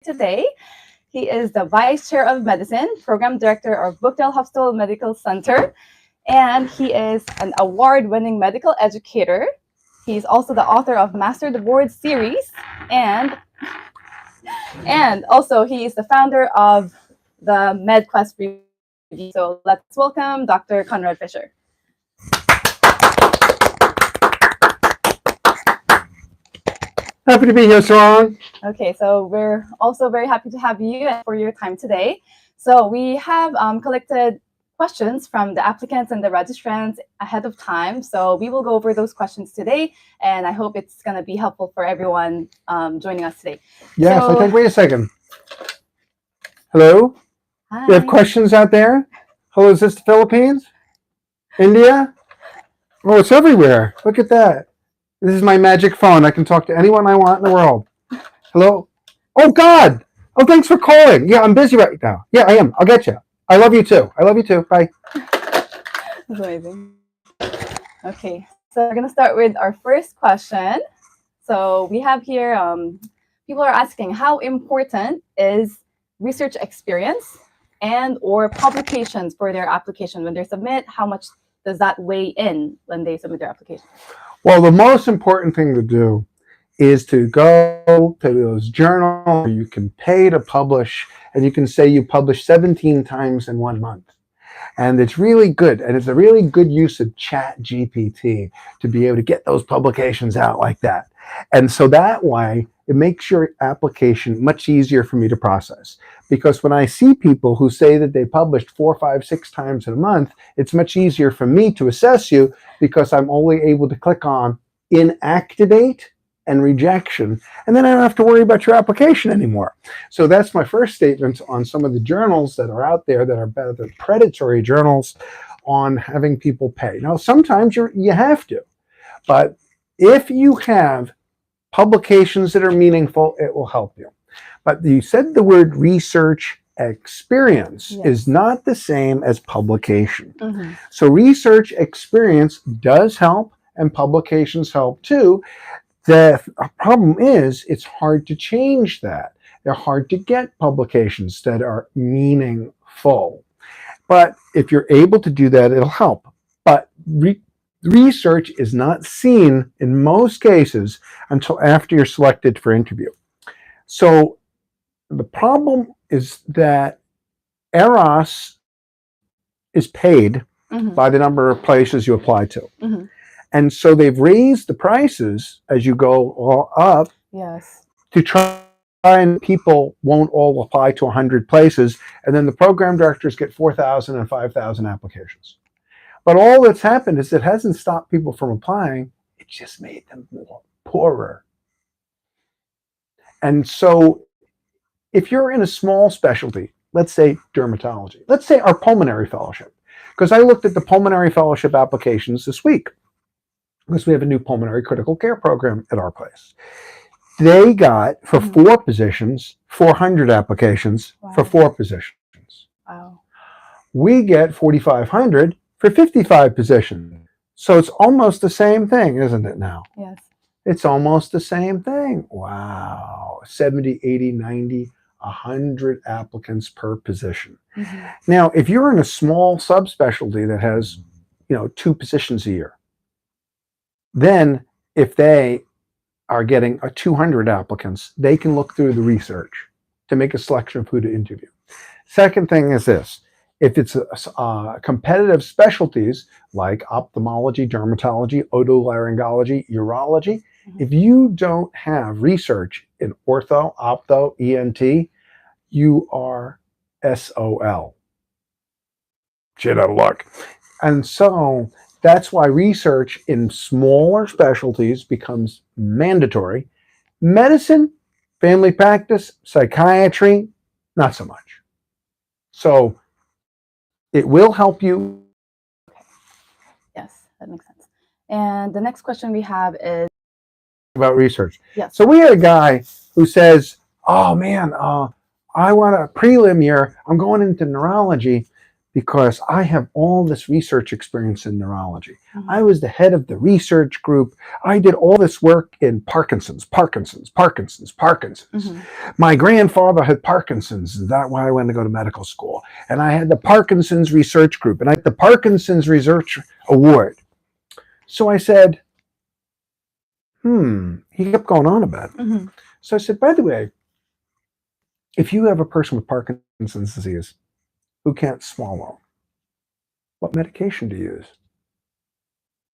today. He is the Vice Chair of Medicine, Program Director of Brookdale Hospital Medical Center, and he is an award-winning medical educator. He's also the author of Master the Board series, and also he is the founder of the MedQuest Review. So let's welcome Dr. Conrad Fischer. Happy to be here, Sarang. Okay, so we're also very happy to have you and for your time today. So we have collected questions from the applicants and the registrants ahead of time. So we will go over those questions today, and I hope it's going to be helpful for everyone joining us today. Yes, so, I think, wait a second. Hello? Hi. You have questions out there? Hello, is this the Philippines? India? Oh, it's everywhere. Look at that. This is my magic phone. I can talk to anyone I want in the world. Hello? Oh, God. Oh, thanks for calling. Yeah, I'm busy right now. Yeah, I am. I'll get you. I love you, too. I love you, too. Bye. That's amazing. Okay, so we're going to start with our first question. So we have here, people are asking, how important is research experience and or publications for their application when they submit? How much does that weigh in when they submit their application? Well, the most important thing to do is to go to those journals where you can pay to publish, and you can say you published 17 times in 1 month. And it's really good, and it's a really good use of ChatGPT to be able to get those publications out like that. And so that way, it makes your application much easier for me to process. Because when I see people who say that they published 4, 5, 6 times in a month, it's much easier for me to assess you because I'm only able to click on inactivate and rejection, and then I don't have to worry about your application anymore. So that's my first statement on some of the journals that are out there that are better than predatory journals on having people pay. Now, sometimes you have to, but if you have publications that are meaningful, it will help you. But you said the word research experience is not the same as publication. Mm-hmm. So research experience does help, and publications help too. The problem is it's hard to change that. They're hard to get publications that are meaningful. But if you're able to do that, it'll help. But research is not seen in most cases until after you're selected for interview. So the problem is that Eros is paid by the number of places you apply to. Mm-hmm. And so they've raised the prices as you go up to try and people won't all apply to 100 places. And then the program directors get 4,000 and 5,000 applications. But all that's happened is it hasn't stopped people from applying. It just made them more poorer. And so if you're in a small specialty, let's say dermatology, let's say our pulmonary fellowship, because I looked at the pulmonary fellowship applications this week, because we have a new pulmonary critical care program at our place. They got, for 4 positions, 400 applications for 4 positions. Wow. We get 4,500 for 55 positions. So it's almost the same thing, isn't it now? Yes. It's almost the same thing. Wow. 70, 80, 90, 100 applicants per position. Mm-hmm. Now, if you're in a small subspecialty that has, 2 positions a year, then if they are getting 200 applicants, they can look through the research to make a selection of who to interview. Second thing is this. If it's competitive specialties like ophthalmology, dermatology, otolaryngology, urology, if you don't have research in ortho, optho, ENT, you are SOL. Shit out of luck. And so that's why research in smaller specialties becomes mandatory. Medicine, family practice, psychiatry, not so much. So it will help you. Yes, that makes sense. And the next question we have is about research. Yes. So we had a guy who says, oh man, I want a prelim year. I'm going into neurology, because I have all this research experience in neurology. I was the head of the research group. I did all this work in Parkinson's. My grandfather had Parkinson's. That's why I went to go to medical school. And I had the Parkinson's research group, and I had the Parkinson's Research Award. So I said, he kept going on about it. So I said, by the way, if you have a person with Parkinson's disease who can't swallow, what medication do you use?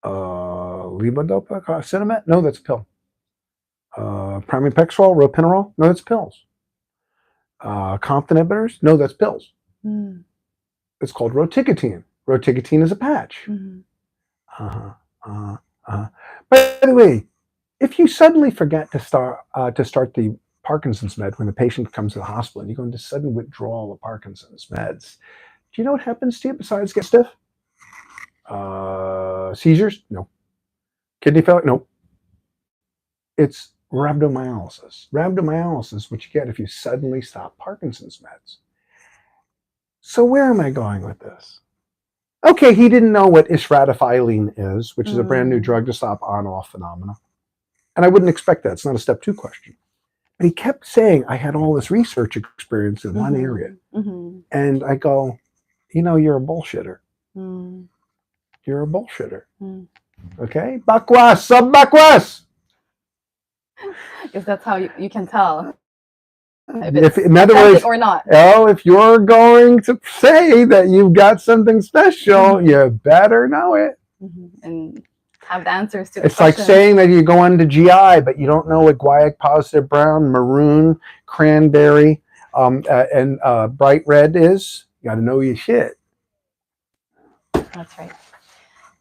Levodopa, Cinemet? No, that's a pill. Pramipexole, ropinirole? No, that's pills. COMT inhibitors? No, that's pills. It's called rotigotine. Rotigotine is a patch. By the way, if you suddenly forget to start the Parkinson's med when the patient comes to the hospital and you go into sudden withdrawal of Parkinson's meds, do you know what happens to you besides get stiff? Seizures? No. Kidney failure? No. It's rhabdomyolysis. Rhabdomyolysis is what you get if you suddenly stop Parkinson's meds. So where am I going with this? Okay, he didn't know what isradiphyline is, which is a brand new drug to stop on-off phenomena. And I wouldn't expect that. It's not a step 2 question. But he kept saying I had all this research experience in one area. And I go, you're a bullshitter. You're a bullshitter. Okay? Bakwas, sub bakwas. Because that's how you can tell if in other words, or not. Oh, if you're going to say that you've got something special, you better know it. And have the answers to the It's like saying that you go into GI, but you don't know what guaiac positive brown, maroon, cranberry, and bright red is. You got to know your shit. That's right.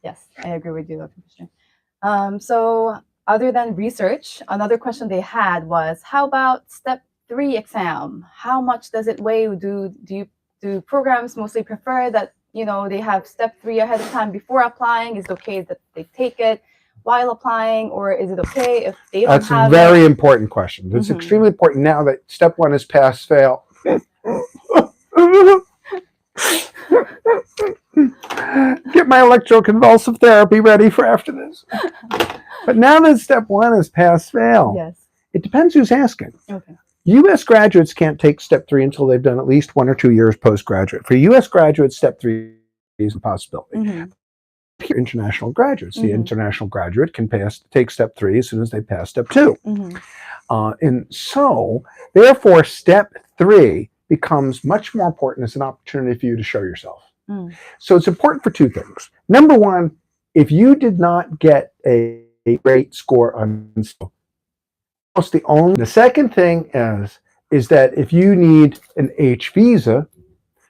Yes, I agree with you, Dr. Fischer. So other than research, another question they had was, how about step 3 exam? How much does it weigh? Do programs mostly prefer that they have step 3 ahead of time before applying? Is it okay that they take it while applying, or is it okay if they don't have it? That's a very important question. It's extremely important now that step 1 is pass fail. Get my electroconvulsive therapy ready for after this. But now that step 1 is pass fail, yes, it depends who's asking. Okay. U.S. graduates can't take step 3 until they've done at least 1 or 2 years postgraduate. For U.S. graduates, step 3 is a possibility. For international graduates, the international graduate can take step 3 as soon as they pass step 2. And so, therefore, step 3 becomes much more important as an opportunity for you to show yourself. So it's important for 2 things. Number 1, if you did not get a great score on the second thing is that if you need an H visa,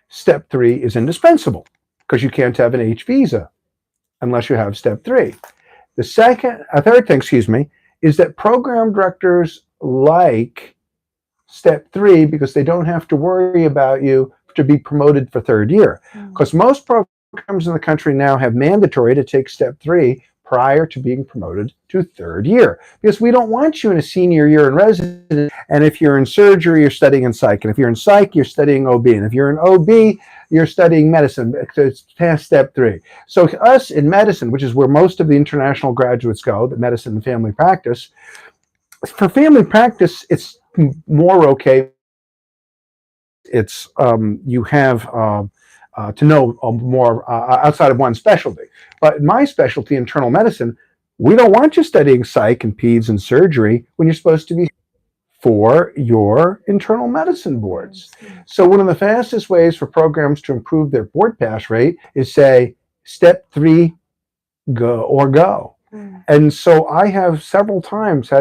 step 3 is indispensable because you can't have an H visa unless you have step 3. A third thing, is that program directors like step 3 because they don't have to worry about you to be promoted for 3rd year. Because most programs in the country now have mandatory to take step 3 prior to being promoted to 3rd year. Because we don't want you in a senior year in residency. And if you're in surgery, you're studying in psych. And if you're in psych, you're studying OB. And if you're in OB, you're studying medicine. It's past step 3. So us in medicine, which is where most of the international graduates go, the medicine and family practice, for family practice, it's more okay. It's you have to know more outside of one specialty. But in my specialty, internal medicine, we don't want you studying psych and peds and surgery when you're supposed to be for your internal medicine boards. So one of the fastest ways for programs to improve their board pass rate is say, step 3, go. And so I have several times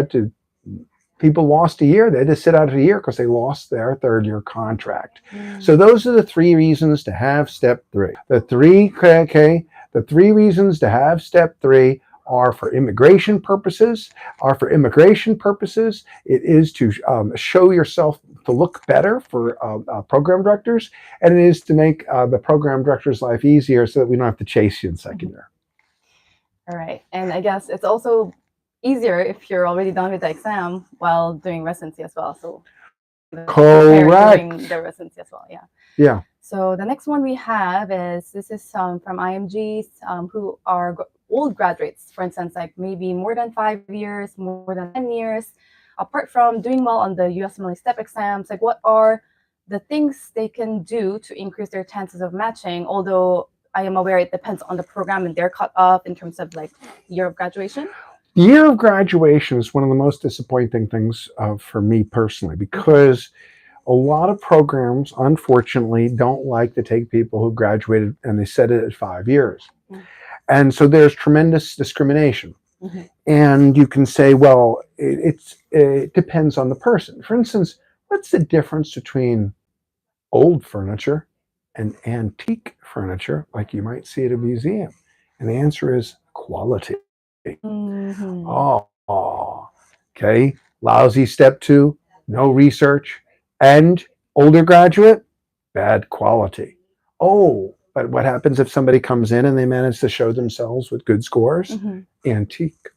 people lost a year. They had to sit out a year because they lost their 3rd year contract. So those are the 3 reasons to have step 3. The 3 reasons to have step 3 are for immigration purposes. It is to show yourself to look better for program directors, and it is to make the program director's life easier so that we don't have to chase you in 2nd year. All right. And I guess it's also easier if you're already done with the exam while doing residency as well. So correct. during the residency as well. Yeah. So the next one we have is, this is from IMGs who are old graduates, for instance, like maybe more than 5 years, more than 10 years. Apart from doing well on the USMLE STEP exams, like what are the things they can do to increase their chances of matching? Although I am aware it depends on the program and their cutoff in terms of like year of graduation. The year of graduation is one of the most disappointing things for me personally, because a lot of programs, unfortunately, don't like to take people who graduated and they set it at 5 years. Mm. And so there's tremendous discrimination. Mm-hmm. And you can say, well, it depends on the person. For instance, what's the difference between old furniture and antique furniture, like you might see at a museum? And the answer is quality. Mm-hmm. Oh, okay. Lousy step two, no research, and older graduate, bad quality. Oh, but what happens if somebody comes in and they manage to show themselves with good scores? Mm-hmm. Antique.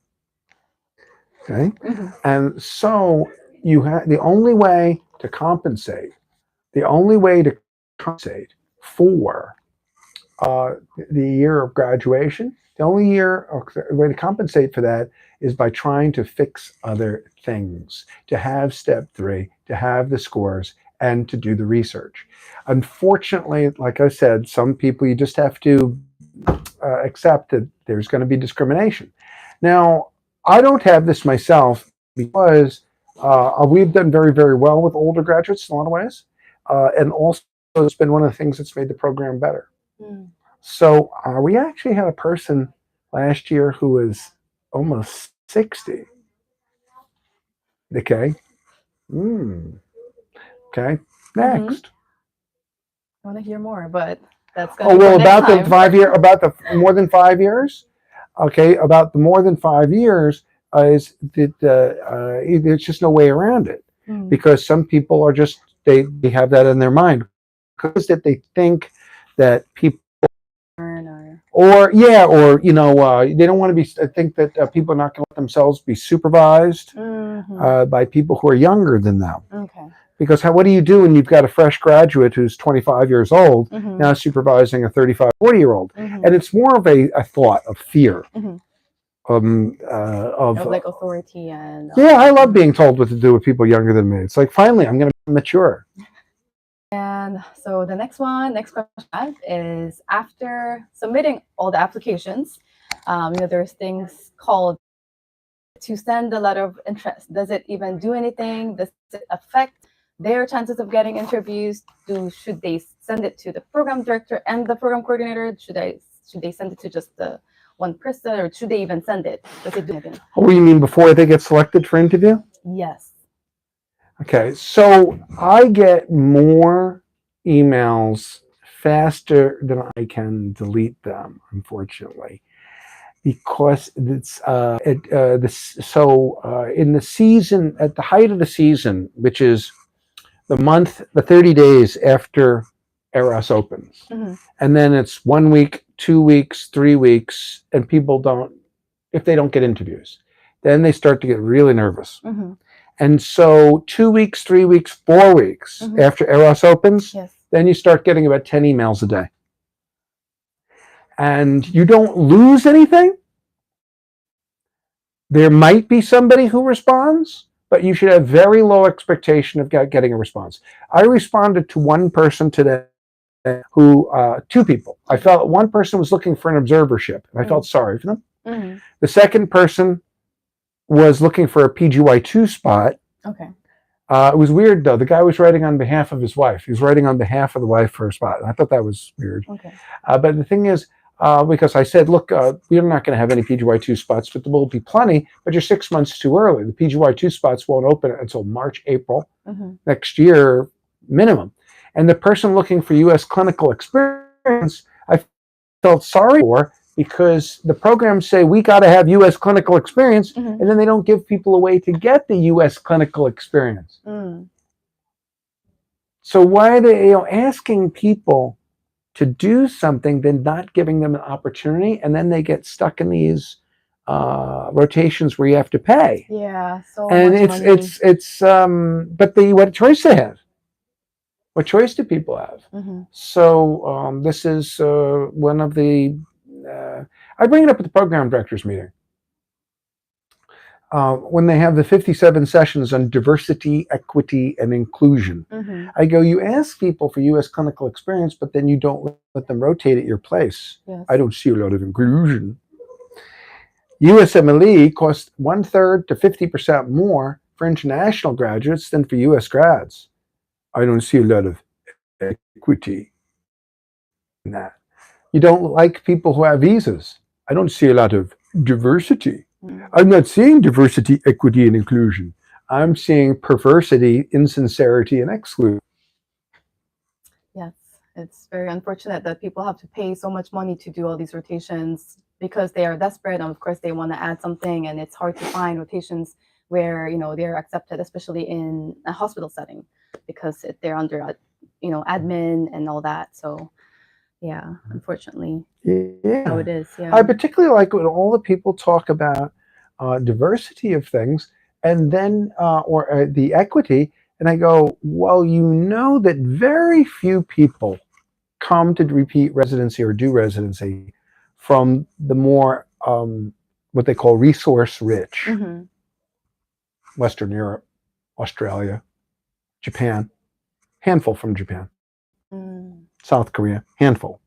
Okay. Mm-hmm. And so you have the only way to compensate, for the year of graduation, the only way to compensate for that is by trying to fix other things, to have step three, to have the scores, and to do the research. Unfortunately, like I said, some people you just have to accept that there's going to be discrimination. Now, I don't have this myself because we've done very, very well with older graduates in a lot of ways. And also, it's been one of the things that's made the program better. Mm. So we actually had a person last year who was almost 60. Okay. Okay. Next. I want to hear more, but that's Oh going to be well, for next about the time. 5 year, about the more than 5 years. Okay, about the more than 5 years is that there's just no way around it, Mm. because some people are just they have that in their mind, because that they think that people or they don't want to be. I think that people are not going to let themselves be supervised by people who are younger than them. Okay. Because what do you do when you've got a fresh graduate who's 25 years old now supervising a 35, 40-year-old? And it's more of a thought of fear. Of like authority and yeah, I love being told what to do with people younger than me. It's like, finally, I'm going to mature. And so the next question I have is, after submitting all the applications, there's things called to send a letter of interest. Does it even do anything? Does it affect their chances of getting interviews? Should they send it to the program director and the program coordinator? Should they send it to just the one person, or should they even send it? Does it do anything? Oh, you mean before they get selected for interview? Yes. Okay, so I get more emails faster than I can delete them, unfortunately, because it's in the season, at the height of the season, which is the 30 days after Eros opens, and then it's 1 week, 2 weeks, 3 weeks, and people if they don't get interviews, then they start to get really nervous. And so 2 weeks, 3 weeks, 4 weeks after Eros opens, then you start getting about 10 emails a day. And you don't lose anything. There might be somebody who responds, but you should have very low expectation of getting a response. I responded to one person today two people. I felt one person was looking for an observership, and I felt sorry for them. The second person was looking for a PGY2 spot. Okay. It was weird, though. The guy was writing on behalf of his wife. He was writing on behalf of the wife for a spot. And I thought that was weird. Okay. But the thing is, because I said, look, we're not going to have any PGY2 spots, but there will be plenty, but you're 6 months too early. The PGY2 spots won't open until March, April next year, minimum. And the person looking for U.S. clinical experience, I felt sorry for, because the programs say we got to have U.S. clinical experience, and then they don't give people a way to get the U.S. clinical experience. So why are they asking people to do something, then not giving them an opportunity, and then they get stuck in these rotations where you have to pay? Yeah, so and much money. but what choice they have? What choice do people have? Mm-hmm. So this is one of the, I bring it up at the program directors meeting. When they have the 57 sessions on diversity, equity, and inclusion. Mm-hmm. I go, you ask people for U.S. clinical experience, but then you don't let them rotate at your place. Yes. I don't see a lot of inclusion. USMLE costs 1/3 to 50% more for international graduates than for U.S. grads. I don't see a lot of equity in that. You don't like people who have visas. I don't see a lot of diversity. I'm not seeing diversity, equity, and inclusion. I'm seeing perversity, insincerity, and exclusion. Yes, it's very unfortunate that people have to pay so much money to do all these rotations because they are desperate, and of course they want to add something, and it's hard to find rotations where they're accepted, especially in a hospital setting, because they're under admin and all that. So yeah, unfortunately, how it is. Yeah. I particularly like when all the people talk about diversity of things, and then or the equity, and I go, well, you know that very few people come to repeat residency or do residency from the more what they call resource rich Mm-hmm. Western Europe, Australia, Japan, handful from Japan, South Korea, handful.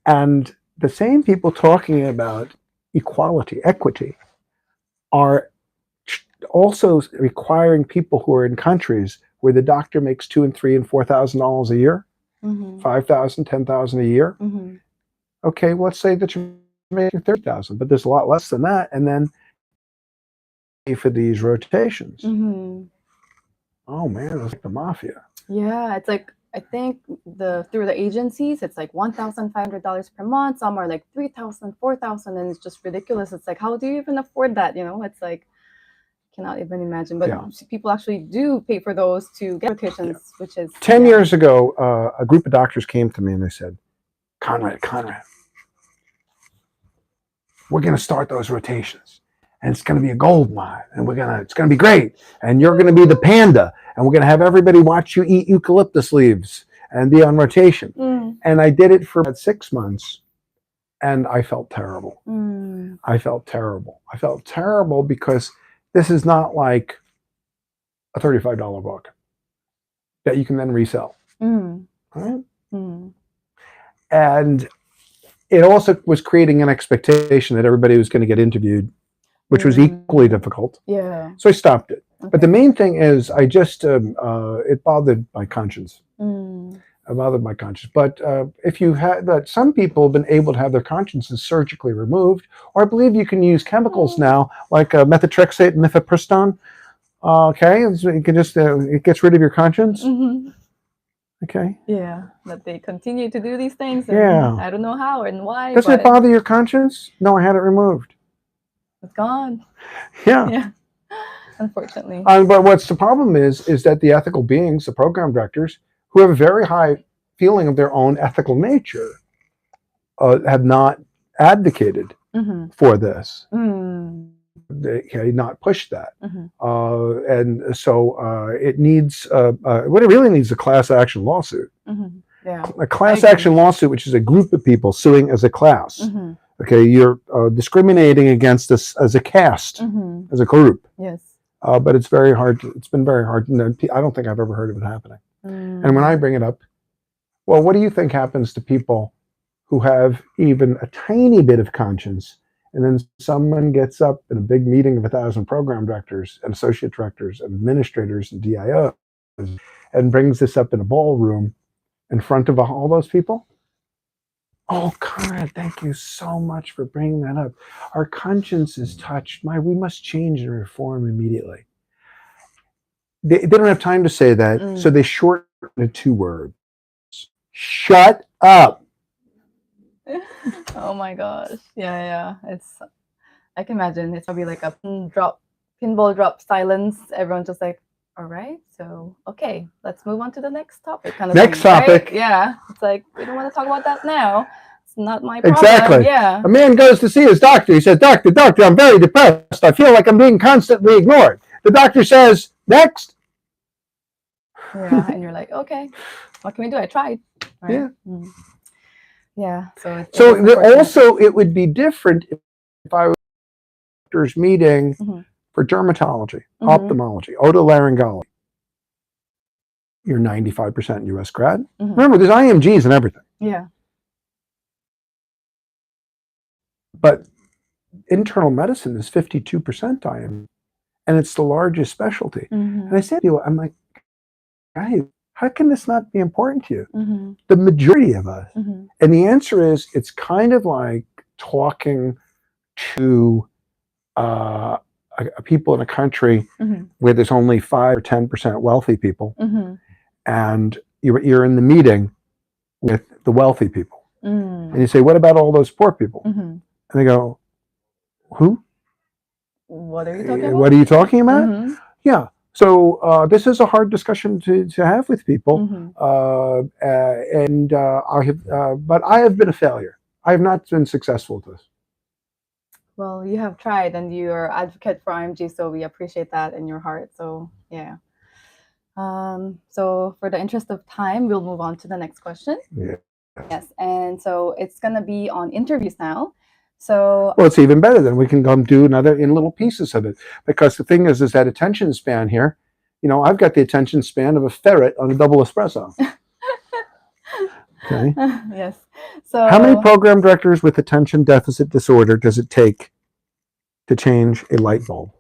And the same people talking about equality, equity, are also requiring people who are in countries where the doctor makes $2,000 and $3,000 and $4,000 a year, $5,000, $10,000 a year. Okay, well, let's say that you're making $30,000, but there's a lot less than that, and then pay for these rotations. Oh man, it's like the mafia. Yeah, it's like I think through the agencies, it's like $1,500 per month. Some are like $3,000, $4,000, and it's just ridiculous. It's like, how do you even afford that? It's like, cannot even imagine. But people actually do pay for those to get rotations, which is 10 years ago. A group of doctors came to me and they said, Conrad, we're going to start those rotations, and it's going to be a gold mine, and it's going to be great, and you're going to be the panda, and we're going to have everybody watch you eat eucalyptus leaves and be on rotation. And I did it for about 6 months, and I felt terrible. I felt terrible because this is not like a $35 book that you can then resell. Right? And it also was creating an expectation that everybody was going to get interviewed, which was equally difficult. Yeah. So I stopped it. Okay. But the main thing is, I just it bothered my conscience. It bothered my conscience. But if you had that, some people have been able to have their consciences surgically removed, or I believe you can use chemicals now, like methotrexate and mifepristone. Okay, so you can just it gets rid of your conscience. Okay. Yeah, but they continue to do these things. And I don't know how and why. Doesn't it bother your conscience? No, I had it removed. It's gone. Yeah. Unfortunately. But what's the problem is that the ethical beings, the program directors, who have a very high feeling of their own ethical nature, have not advocated for this. They not pushed that. And so it needs, what it really needs is a class action lawsuit. A class action lawsuit, which is a group of people suing as a class. Okay, you're discriminating against us as a caste, as a group. Yes. But it's very hard. It's been very hard. I don't think I've ever heard of it happening. And when I bring it up, well, what do you think happens to people who have even a tiny bit of conscience, and then someone gets up in a big meeting of 1,000 program directors and associate directors and administrators and DIOs and brings this up in a ballroom in front of all those people? Oh, Conrad, thank you so much for bringing that up. Our conscience is touched. We must change and reform immediately. They don't have time to say that, so they shorten it to 2 words. Shut up. Oh my gosh. Yeah. I can imagine it's probably like a pinball drop silence. Everyone's just like, all right, so okay, let's move on to the next topic. Kind of next thing, topic. Right? Yeah. It's like, we don't want to talk about that now. It's not my problem. Exactly. Yeah. A man goes to see his doctor. He says, Doctor, I'm very depressed. I feel like I'm being constantly ignored. The doctor says, next. Yeah, and you're like, okay, what can we do? I tried. Right? Yeah. Mm. Yeah. So it So is unfortunate. also, it would be different if I was at a doctor's meeting Mhm. for dermatology, Mhm. ophthalmology, otolaryngology. You're 95% US grad. Mhm. Remember, there's IMGs and everything. Yeah. But internal medicine is 52% IMG, and it's the largest specialty. And I Mhm. say to you, I'm like, guys, how can this not be important to you? Mhm. The majority of us. Mhm. And the answer is, it's kind of like talking to people in a country Mhm. where there's only 5 or 10% wealthy people, Mhm. and you're in the meeting with the wealthy people, and Mm. you say, "What about all those poor people?" Mhm. And they go, "Who? What are you talking What about? are you talking about?" Mhm. Yeah. So this is a hard discussion to have with people, Mhm. and but I have been a failure. I have not been successful with this. Well, you have tried, and you're advocate for IMG, so we appreciate that in your heart. So yeah. So for the interest of time, we'll move on to the next question. Yeah. Yes, and so it's gonna be on interviews now. So Well, it's even better. Then we can come do another in little pieces of it. Because the thing is that attention span here, I've got the attention span of a ferret on a double espresso. Okay. yes. How many So program directors with attention deficit disorder does it take to change a light bulb?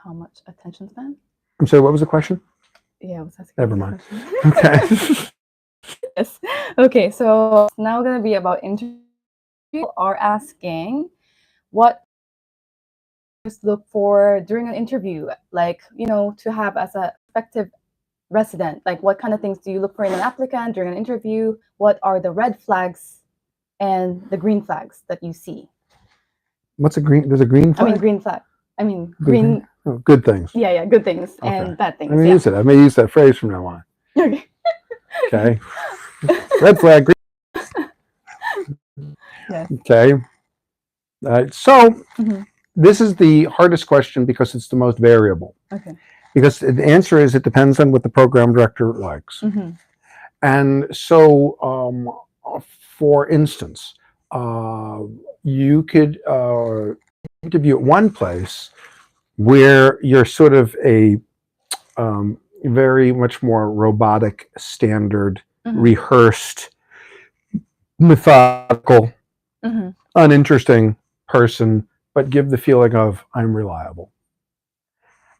how much attention span? I'm sorry, what was the question? Yeah, I was asking Never the mind. question. Okay. yes. Okay, so now gonna be about interviews. People are asking what look for during an interview, like to have as a effective resident. Like, what kind of things do you look for in an applicant during an interview? What are the red flags and the green flags that you see? What's a green? There's a green I mean, flag? green flag. I mean, Green thing? green. Oh, good things. Yeah, yeah, good things Okay. and bad I things. may Yeah. use it. I may use that phrase from now on. Okay. Okay. Red flag, green. yes. Okay. So hmm this is the hardest question because it's the most variable. Okay. Because the answer is it depends on what the program director likes. hmm And so, for instance, you could interview at one place where you're sort of a very much more robotic, standard, hmm rehearsed, methodical, hmm uninteresting person, but give the feeling of I'm reliable.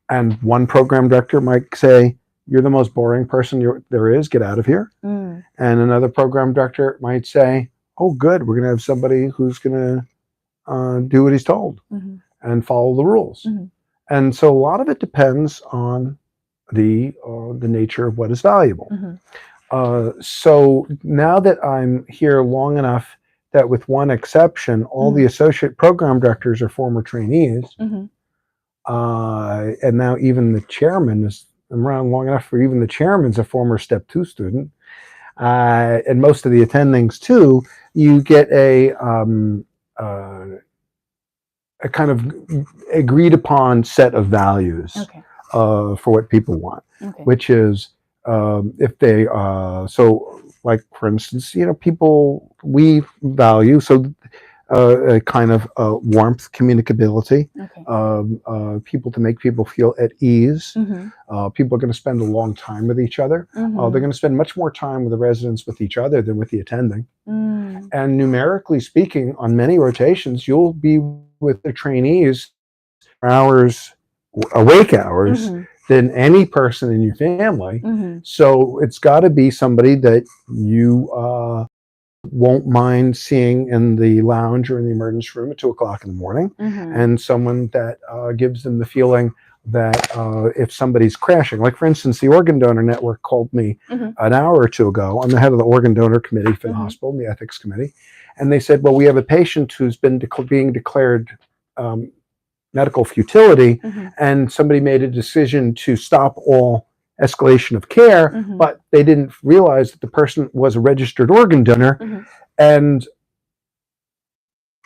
And one program director might say, "You're the most boring person there is. Get out of here." Mm. And another program director might say, "Oh, good. We're going to have somebody who's going to do what he's told hmm and follow the rules." hmm And so a lot of it depends on the nature of what is valuable. hmm So now that I'm here long enough that, with one exception, all the associate program directors are former trainees, hmm and now even the chairman is. I'm around long enough for even the chairman's a former Step 2 student. And most of the attendings too, you get a kind of agreed upon set of values Okay. for what people want, Okay. which is if they so like for instance, people we value a kind of warmth, communicability, Okay. people to make people feel at ease. hmm People are going to spend a long time with each other. They're going to spend much more time with the residents with each other than with the attending. Mm. And numerically speaking, on many rotations, you'll be with the trainees hours, awake hours, hmm than any person in your family. hmm So it's got to be somebody that you won't mind seeing in the lounge or in the emergency room at 2 o'clock in the morning, hmm and someone that gives them the feeling that if somebody's crashing, like for instance, the Organ Donor Network called me hmm an hour or two ago. I'm the head of the Organ Donor Committee for the hospital, the ethics committee, and they said, "Well, we have a patient who's been being declared um, medical futility, hmm and somebody made a decision to stop all escalation of care, hmm but they didn't realize that the person was a registered organ donor, hmm and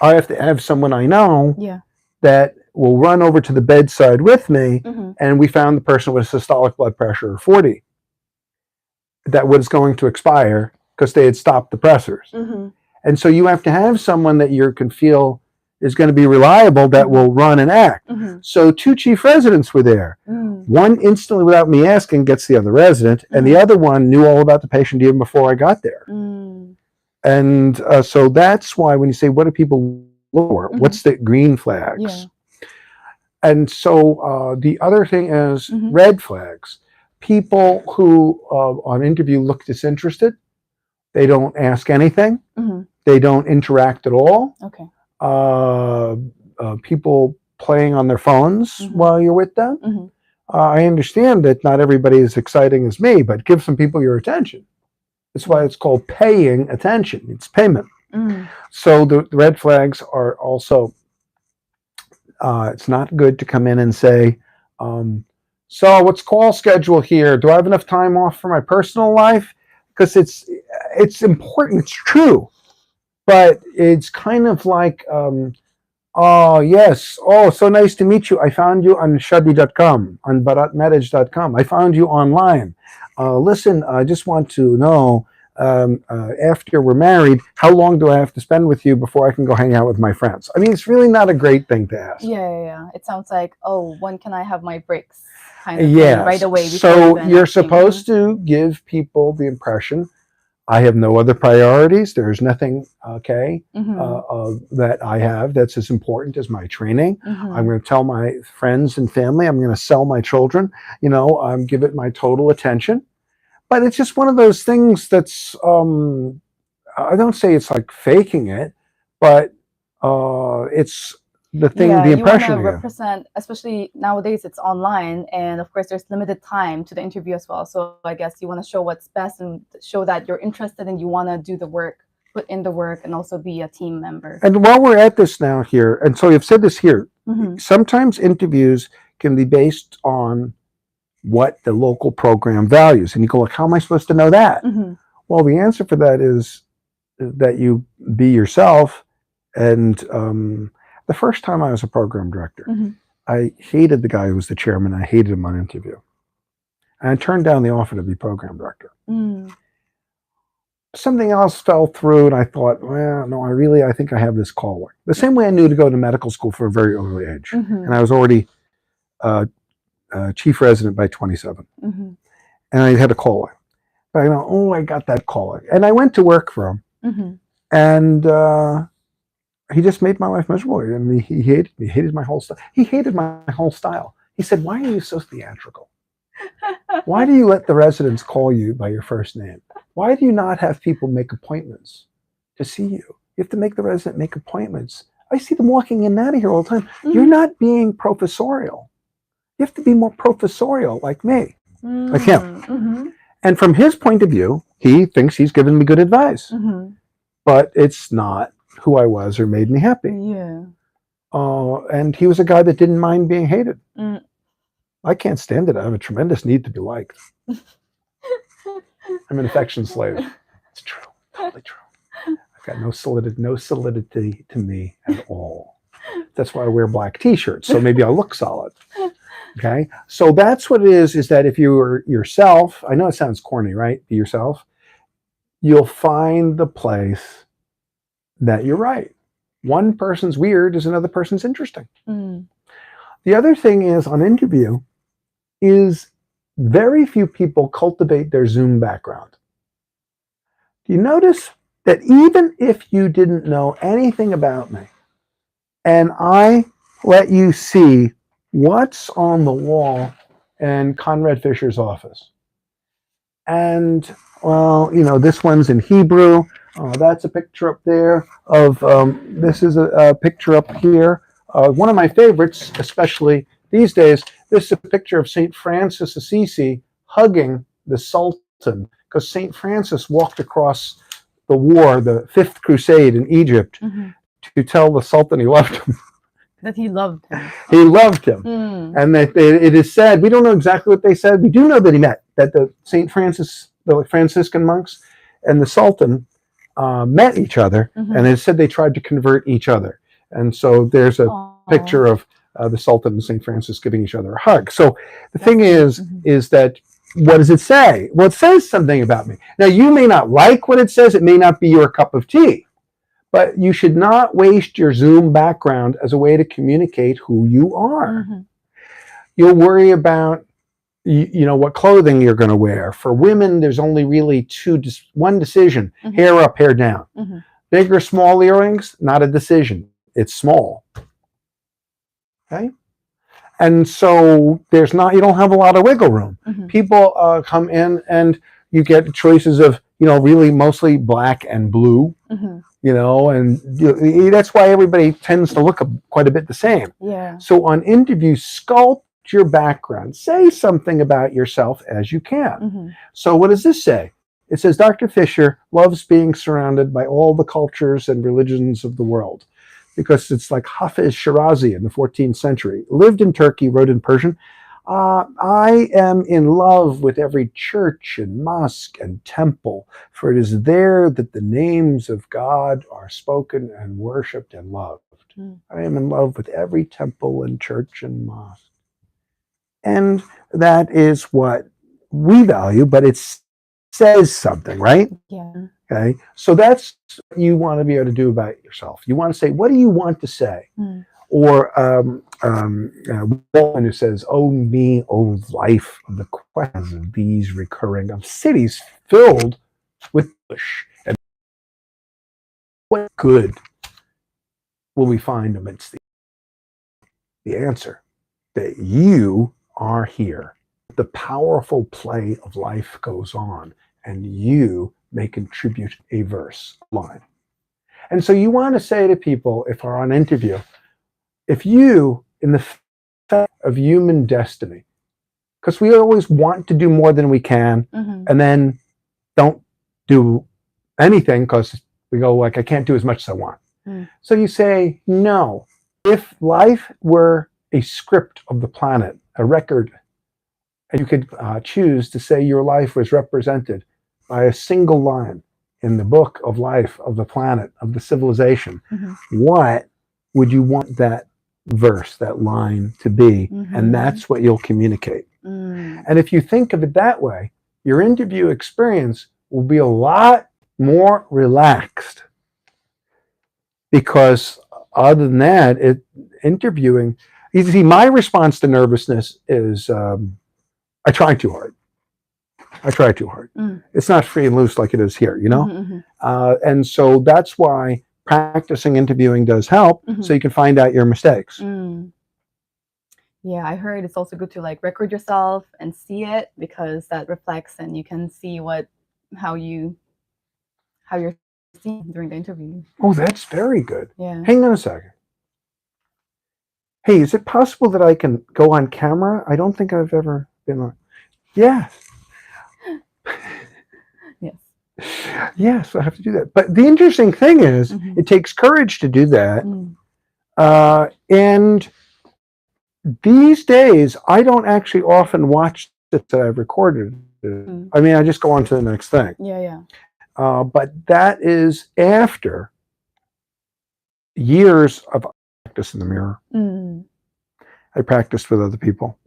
I have to have someone I know Yeah. that will run over to the bedside with me, Mm-hmm. and we found the person with systolic blood pressure of 40 that was going to expire because they had stopped the pressors. Mm-hmm. And so you have to have someone that you can feel is going to be reliable that will run and act. Mm-hmm. So 2 chief residents were there. One instantly, without me asking, gets the other resident, and the other one knew all about the patient even before I got there. And so that's why when you say, what do people look for? What's the green flags? Yeah. And so the other thing is red flags. People who on interview look disinterested. They don't ask anything. They don't interact at all. Okay. People playing on their phones while you're with them. I understand that not everybody is exciting as me, but give some people your attention. That's why it's called paying attention. It's payment. So the red flags are also, it's not good to come in and say, so what's call schedule here? Do I have enough time off for my personal life? Because it's important. It's true. But it's kind of like, oh, yes. Oh, so nice to meet you. I found you on shadi.com, on baratmarriage.com. I found you online. Listen, I just want to know, after we're married, how long do I have to spend with you before I can go hang out with my friends? I mean, it's really not a great thing to ask. Yeah. It sounds like, oh, when can I have my breaks? Kind of Yes. thing, right away. So you're supposed to give people the impression, I have no other priorities. There's nothing, that I have that's as important as my training. I'm going to tell my friends and family, I'm going to sell my children, give it my total attention. But it's just one of those things that's, I don't say it's like faking it, but it's the thing, the impression you want to represent, especially nowadays it's online, and of course there's limited time to the interview as well. So I guess you want to show what's best and show that you're interested and you want to do the work, put in the work, and also be a team member. And while we're at this now here, and so you've said this here, sometimes interviews can be based on what the local program values. And you go like, how am I supposed to know that? Well, the answer for that is that you be yourself. And the first time I was a program director, I hated the guy who was the chairman. I hated him on interview. And I turned down the offer to be program director. Something else fell through, and I thought, well, no, I think I have this calling. The same way I knew to go to medical school for a very early age. And I was already chief resident by 27. And I had a calling. But I know, oh, I got that calling. And I went to work for him. And he just made my life miserable. I mean, he hated me. He hated my whole style. He hated my whole style. He said, why are you so theatrical? Why do you let the residents call you by your first name? Why do you not have people make appointments to see you? You have to make the resident make appointments. I see them walking in and out of here all the time. You're not being professorial. You have to be more professorial like me, like him. And from his point of view, he thinks he's given me good advice. But it's not who I was or made me happy. And he was a guy that didn't mind being hated. I can't stand it. I have a tremendous need to be liked. I'm an affection slave. It's true. Totally true. I've got no solidity to me at all. That's why I wear black t-shirts. So maybe I'll look solid. Okay. So that's what it is that if you're yourself, I know it sounds corny, right? Be yourself. You'll find the place that you're right. One person's weird is another person's interesting. The other thing is on interview is very few people cultivate their Zoom background. Do you notice that even if you didn't know anything about me and I let you see what's on the wall in Conrad Fischer's office, and well, this one's in Hebrew. That's a picture up there of, this is a picture up here. One of my favorites, especially these days, this is a picture of St. Francis Assisi hugging the Sultan, because St. Francis walked across the war, the Fifth Crusade in Egypt, to tell the Sultan he loved him. That he loved him. He loved him. And that it is said, we don't know exactly what they said. We do know that he met, that the Franciscan monks and the Sultan met each other, and it said they tried to convert each other. And so there's a picture of the Sultan and St. Francis giving each other a hug. So the That's thing nice. is that, what does it say? Well, it says something about me. Now, you may not like what it says. It may not be your cup of tea. But you should not waste your Zoom background as a way to communicate who you are. You'll worry about, you know, what clothing you're going to wear. For women, there's only really one decision: hair up, hair down. Big or small earrings, not a decision. It's small. Okay, and so you don't have a lot of wiggle room. People come in and you get choices of, you know, really mostly black and blue. You know, and that's why everybody tends to look quite a bit the same. Yeah. So on interview, sculpt your background. Say something about yourself as you can. So what does this say? It says, Dr. Fischer loves being surrounded by all the cultures and religions of the world, because it's like Hafiz Shirazi in the 14th century. Lived in Turkey, wrote in Persian. I am in love with every church and mosque and temple, for it is there that the names of God are spoken and worshipped and loved. I am in love with every temple and church and mosque. And that is what we value, but it says something, right? Yeah. Okay. So that's what you want to be able to do about yourself. You want to say, what do you want to say? Or one who says, "Oh me, oh life, of the questions of these recurring of cities filled with bush, and what good will we find amidst the answer that you are here? The powerful play of life goes on, and you may contribute a verse line." And so you want to say to people, if are on interview, if you, in the fact of human destiny, because we always want to do more than we can, and then don't do anything because we go like, I can't do as much as I want. So you say, no, if life were a script of the planet, a record, and you could choose to say your life was represented by a single line in the book of life of the planet, of the civilization, what would you want that verse, that line to be? And that's what you'll communicate. And if you think of it that way, your interview experience will be a lot more relaxed, because other than that, interviewing, you see, my response to nervousness is I try too hard. It's not free and loose like it is here, you know? And so that's why practicing interviewing does help, so you can find out your mistakes. Yeah, I heard it's also good to like record yourself and see it, because that reflects and you can see how you're seen during the interview. Oh, that's very good. Yeah. Hang on a second. Hey, is it possible that I can go on camera? I don't think I've ever been on. Yes. Yes. Yes, I have to do that. But the interesting thing is, it takes courage to do that. And these days, I don't actually often watch it that I've recorded. I mean, I just go on to the next thing. Yeah. But that is after years of practice in the mirror. I practiced with other people.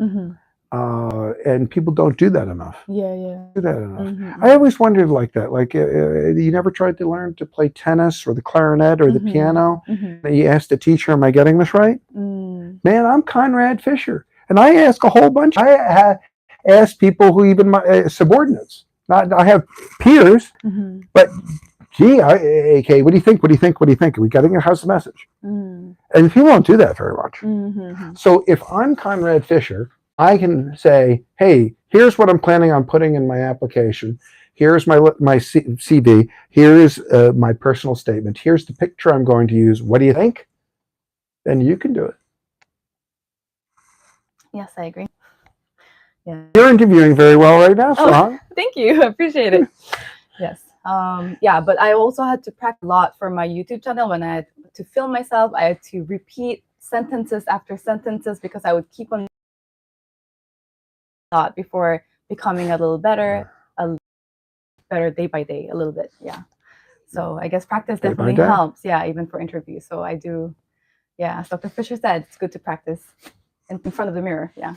And people don't do that enough. Yeah. Do that enough. I always wondered like that. Like, you never tried to learn to play tennis or the clarinet or the piano? You asked the teacher, am I getting this right? Man, I'm Conrad Fischer. And I ask a whole bunch. I ask people who even my subordinates. I have peers, but gee, okay, what do you think? What do you think? What do you think? Are we getting it? How's the message? And people don't do that very much. So if I'm Conrad Fischer, I can say, hey, here's what I'm planning on putting in my application. Here's my CV. Here's my personal statement. Here's the picture I'm going to use. What do you think? Then you can do it. Yes, I agree. Yeah. You're interviewing very well right now, so thank you. I appreciate it. Yes. Yeah, but I also had to practice a lot for my YouTube channel. When I had to film myself, I had to repeat sentences after sentences, because I would keep on thought before becoming a little better day by day, a little bit. Yeah. So I guess practice definitely helps. Yeah, even for interviews. So I do Yeah, as Dr. Fisher said, it's good to practice in front of the mirror. Yeah.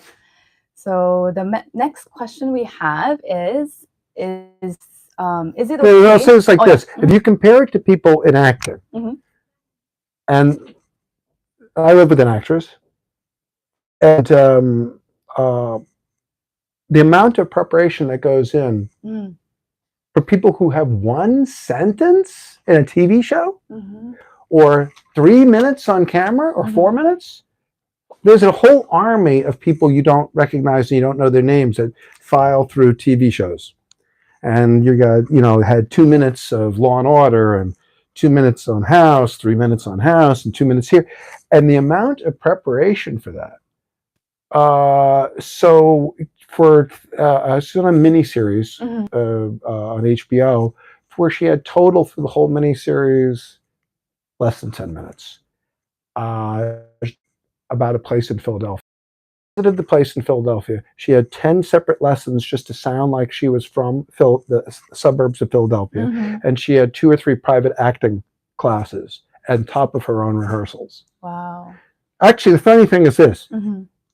So the next question we have is it It okay? also is like this. Yeah. If you compare it to people in acting, and I live with an actress, and the amount of preparation that goes in for people who have one sentence in a TV show, or 3 minutes on camera, or 4 minutes, there's a whole army of people you don't recognize and you don't know their names that file through TV shows. And you got, had 2 minutes of Law and Order, and 2 minutes on House, 3 minutes on House, and 2 minutes here. And the amount of preparation for that. So for she's on a miniseries on HBO, where she had total for the whole miniseries less than 10 minutes. About a place in Philadelphia. Visited the place in Philadelphia. She had 10 separate lessons just to sound like she was from the suburbs of Philadelphia, and she had 2 or 3 private acting classes on top of her own rehearsals. Wow. Actually, the funny thing is this.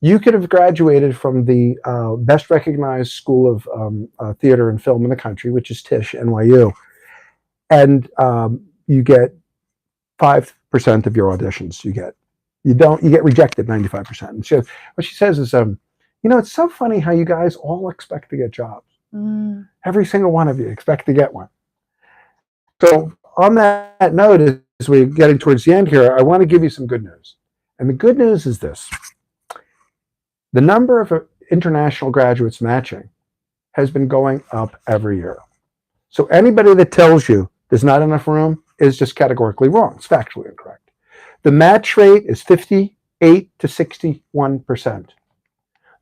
You could have graduated from the best recognized school of theater and film in the country, which is Tisch, NYU, and you get 5% of your auditions. You get rejected 95%. And what she says is, it's so funny how you guys all expect to get jobs. Every single one of you expect to get one. So on that note, as we're getting towards the end here, I want to give you some good news. And the good news is this. The number of international graduates matching has been going up every year. So anybody that tells you there's not enough room is just categorically wrong. It's factually incorrect. The match rate is 58 to 61%.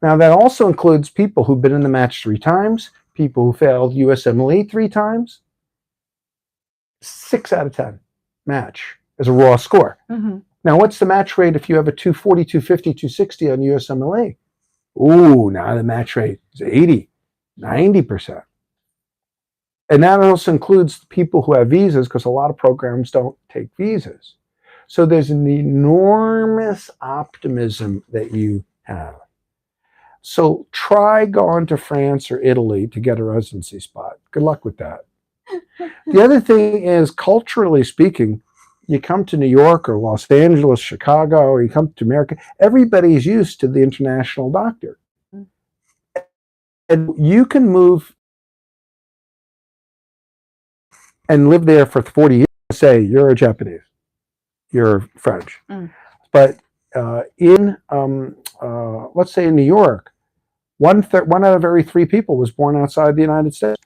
Now, that also includes people who've been in the match 3 times, people who failed USMLE 3 times. 6 out of 10 match is a raw score. Now, what's the match rate if you have a 240, 250, 260 on USMLE? Ooh, now the match rate is 80, 90%. And that also includes people who have visas, because a lot of programs don't take visas. So there's an enormous optimism that you have. So try going to France or Italy to get a residency spot. Good luck with that. The other thing is, culturally speaking, you come to New York or Los Angeles, Chicago, or you come to America, everybody's used to the international doctor. And you can move and live there for 40 years and say, you're a Japanese, you're French. But let's say in New York, one out of every 3 people was born outside the United States.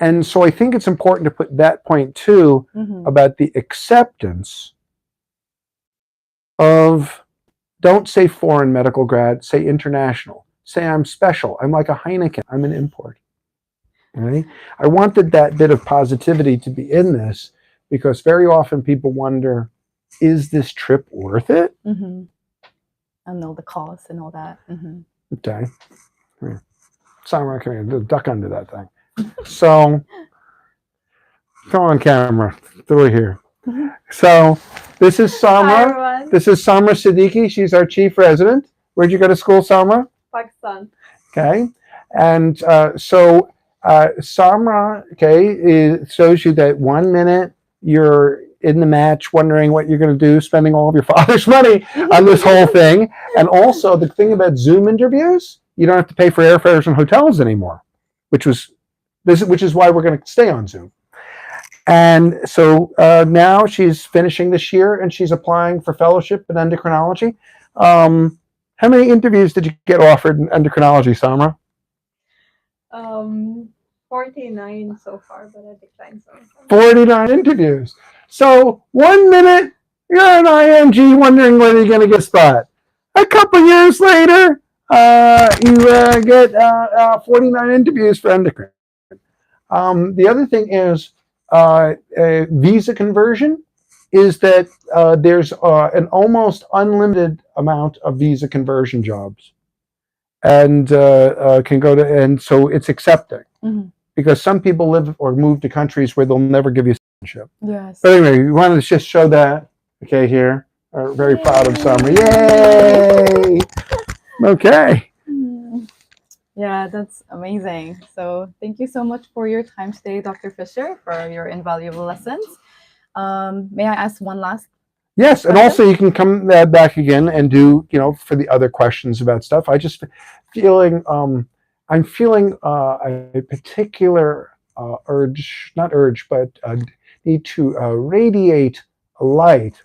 And so I think it's important to put that point too, about the acceptance of, don't say foreign medical grad, say international. Say I'm special. I'm like a Heineken. I'm an import. Right? I wanted that bit of positivity to be in this, because very often people wonder, is this trip worth it? I know the cost and all that. Okay. Samra, come here. Duck under that thing. So, come on, camera. Through here. So, this is Samra. Hi, This is Samra Siddiqui. She's our chief resident. Where'd you go to school, Samra? Pakistan. Okay. And so Samra, it shows you that 1 minute you're in the match wondering what you're going to do, spending all of your father's money on this whole thing. And also the thing about Zoom interviews, you don't have to pay for airfares and hotels anymore, which is why we're going to stay on Zoom. And so now she's finishing this year and she's applying for fellowship in endocrinology. How many interviews did you get offered in endocrinology, Samra? 49 so far, but I declined some. 49 interviews. So 1 minute, you're an IMG wondering whether you're going to get a spot. A couple years later, you get 49 interviews for endocrine. The other thing is visa conversion is that there's an almost unlimited amount of visa conversion jobs, and can go to, and so it's accepting, because some people live or move to countries where they'll never give you citizenship. Yes. But anyway, we wanted to just show that, okay, here. are very proud of Summer. Yay! Okay. Yeah, that's amazing. So thank you so much for your time today, Dr. Fisher, for your invaluable lessons. May I ask one last Yes, and question? also you can come back again and do, for the other questions about stuff. I just feeling, I'm feeling a particular urge, not urge, but need to radiate light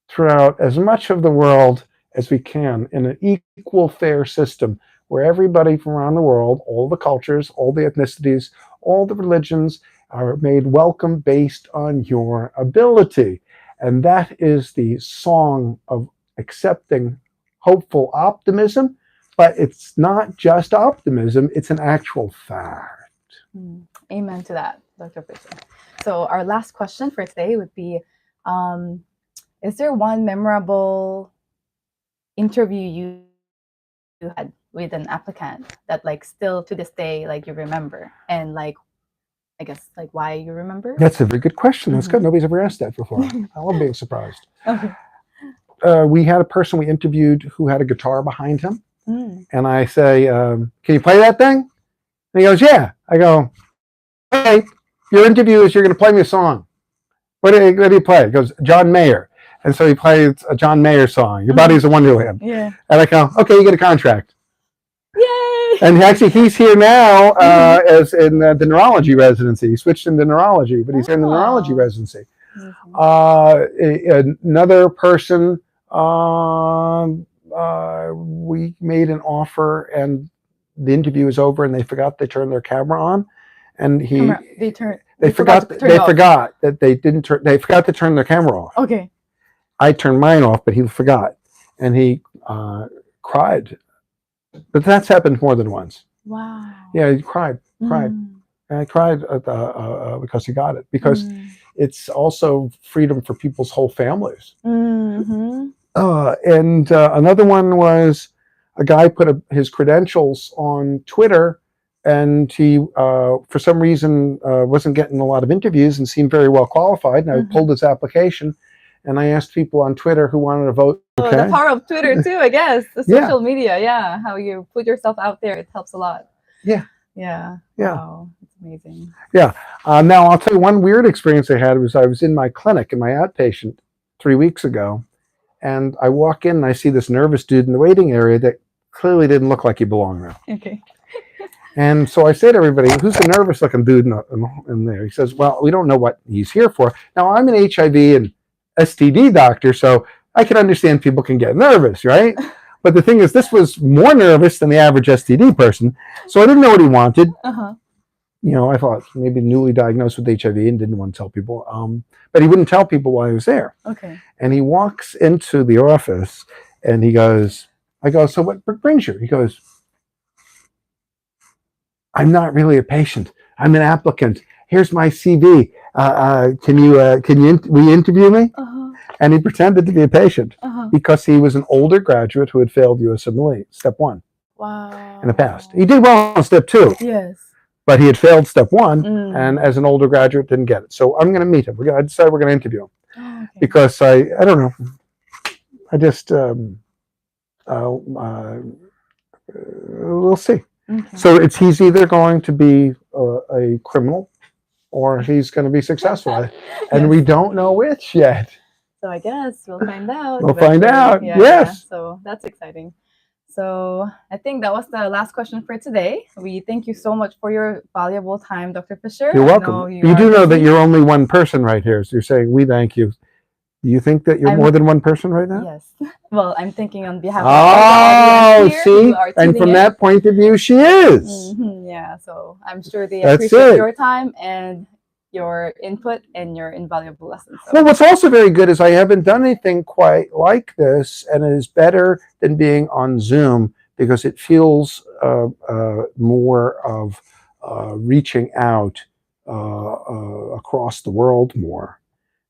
throughout as much of the world as we can in an equal, fair system where everybody from around the world, all the cultures, all the ethnicities, all the religions are made welcome based on your ability. And that is the song of accepting hopeful optimism, but it's not just optimism, it's an actual fact. Amen to that, Dr. Fisher. So our last question for today would be, is there one memorable interview you had with an applicant that still to this day you remember, and I guess why you remember? That's a very good question. That's good. Nobody's ever asked that before. I love being surprised. Okay. We had a person we interviewed who had a guitar behind him. And I say, can you play that thing? And he goes, yeah. I go, okay, your interview is you're going to play me a song. What do you play? He goes, John Mayer. And so he plays a John Mayer song. Your body's a wonderland. Yeah. And I go, okay, you get a contract. Yay! And actually, he's here now as in the neurology residency. He switched into neurology, but he's in the neurology residency. Another person, we made an offer, and the interview was over, and they forgot they turned their camera on, and they forgot that they didn't turn. They forgot to turn their camera off. Okay. I turned mine off, but he forgot, and he cried. But that's happened more than once. Wow. Yeah, he cried. And I cried because he got it. Because it's also freedom for people's whole families. And another one was a guy put his credentials on Twitter, and he, for some reason, wasn't getting a lot of interviews and seemed very well qualified. And I pulled his application, and I asked people on Twitter who wanted to vote. Oh, the power of Twitter too, I guess. The social media, how you put yourself out there, it helps a lot. Yeah. Wow, it's amazing. Now I'll tell you one weird experience I had was I was in my clinic in my outpatient 3 weeks ago, and I walk in and I see this nervous dude in the waiting area that clearly didn't look like he belonged there. Okay. And so I say to everybody, who's the nervous looking dude in there? He says, well, we don't know what he's here for. Now, I'm an HIV and STD doctor, so I can understand people can get nervous, right? But the thing is, this was more nervous than the average STD person, so I didn't know what he wanted. I thought maybe newly diagnosed with HIV and didn't want to tell people. But he wouldn't tell people why he was there. Okay. And he walks into the office, and he goes, I go, so what brings you? He goes, I'm not really a patient. I'm an applicant. Here's my CV. Will you interview me? And he pretended to be a patient because he was an older graduate who had failed USMLE, step 1. Wow. In the past. He did well on step 2. Yes. But he had failed step 1, and as an older graduate, didn't get it. So I'm going to meet him. I decided we're going to interview him. Okay. Because I don't know. I just, we'll see. Okay. So he's either going to be a criminal or he's going to be successful. And we don't know which yet. So I guess we'll find out. We'll find out. Yes. So that's exciting. So I think that was the last question for today. We thank you so much for your valuable time, Dr. Fisher. You're welcome. You do know that you're only one person right here. So you're saying we thank you. Do you think that you're more than one person right now? Yes. Well, I'm thinking on behalf of all the audience see? And from that point of view, she is. Yeah. So I'm sure they appreciate your time and your input and your invaluable lessons. So. Well, what's also very good is I haven't done anything quite like this, and it is better than being on Zoom because it feels more of reaching out across the world more.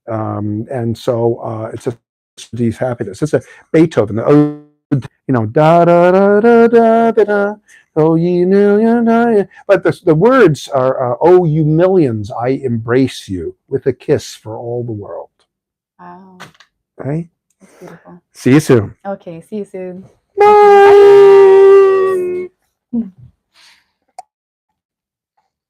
And so it's a these happiness. It's a Beethoven, da da da da da da. Oh, you million, but the words are, oh, you millions, I embrace you with a kiss for all the world. Wow. Right? That's beautiful. See you soon. Okay, see you soon. Bye.